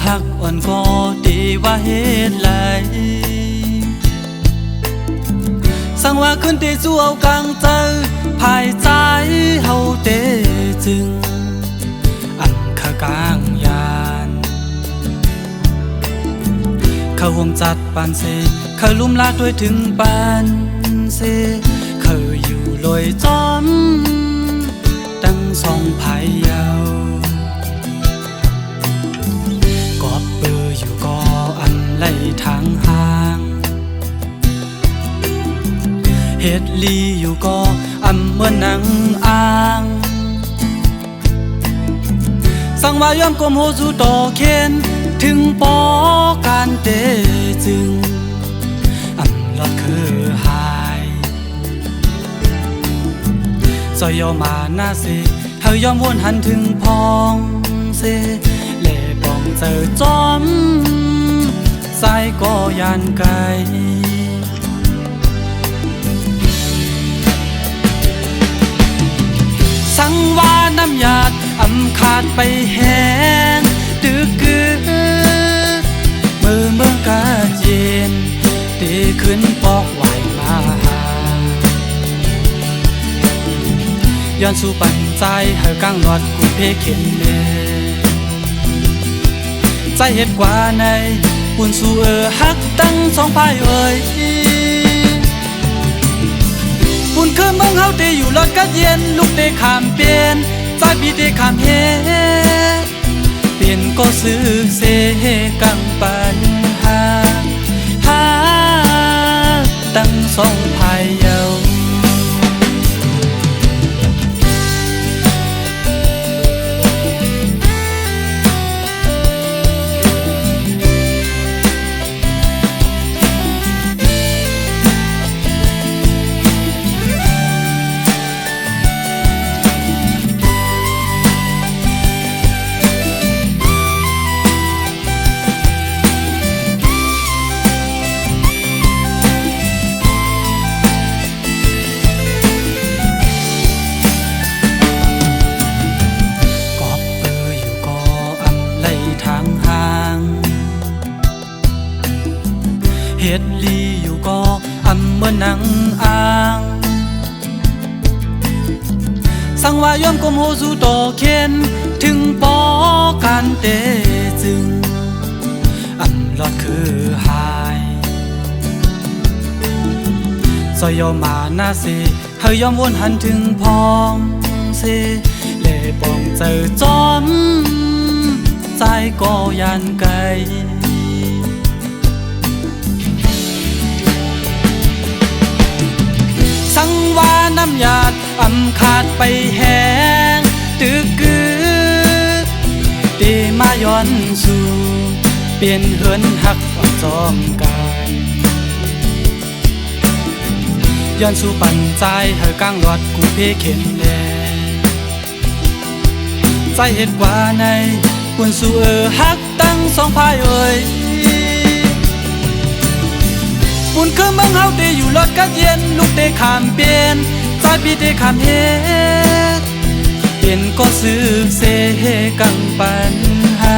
หักอ่อนก็ดีว่าเหตุไรสั่งว่าขึ้นที่สู้เอากลางใจภายใจเฮาเตจึงอันขากลางยานเขาห่วงจัดปานเซเขาลุ่มลากด้วยถึงปานเซเขาอยู่ลอยจอมตั้งสองภายเยาวกอบเบอร์อยู่ก็อันไล่ทางห่างเฮ็ดลีอยู่ก็อำเมื่อนังอ่างสั่งว่ายอมกลมโหสู่ต่อเขียนถึงปอการเตจึงอำลอดคือหายซอยยอมาหน้าเสเฮายอมวนหันถึงพองเสเล่ปองเจอจอมสายก็ยานไกลสังว่าน้ำหยาดอำขาดไปแห้งดึกกือเมื่อกาเย็นตีขึ้นปอกไหวมาหาย้อนสู่ปันใจเฮากลางหลอดกูเพเข็นเนใจเฮ็ดกว่าในปุ่นสู่ฮักตั้งสองพายเอ่ยปุ่นคือเมืองเฮาเตอยู่หลอดกัดเย็นลูกเตขามเปลี่ยนใจพี่เตขามเฮเปลี่ยนก็ซื้อเสกังปัญหาตั้งสองพายเยาเฮ็ดลีอยู่ก็อำเมื่อนังอ่างสั่งว่ายอมกลมโหสู่ต่อเขียนถึงปอการเตจึงอำลอดคือหายซอยยอมมาหน้าเสเฮายอมวนหันถึงพองเสเล่ปองเจอจอมใจก็ยานไกลสั่งว่าน้ำหยาดอำขาดไปแห้งตึกกือเตมาย้อนสู่เปลี่ยนเหินหักอ่อนจอมกันย้อนสู่ปันใจเฮากลางหลอดกูเพเข็นแลใจเฮ็ดกว่าในปุ่นสู่ฮักตั้งสองพายเอ่ยปุ่นคือเมืองเฮาเตอยู่หลอดกัดเย็นลูกเตขามเปลี่ยนใจพี่เตขามเฮ็ดเปลี่ยนก็ซื้อเสกังปัญหา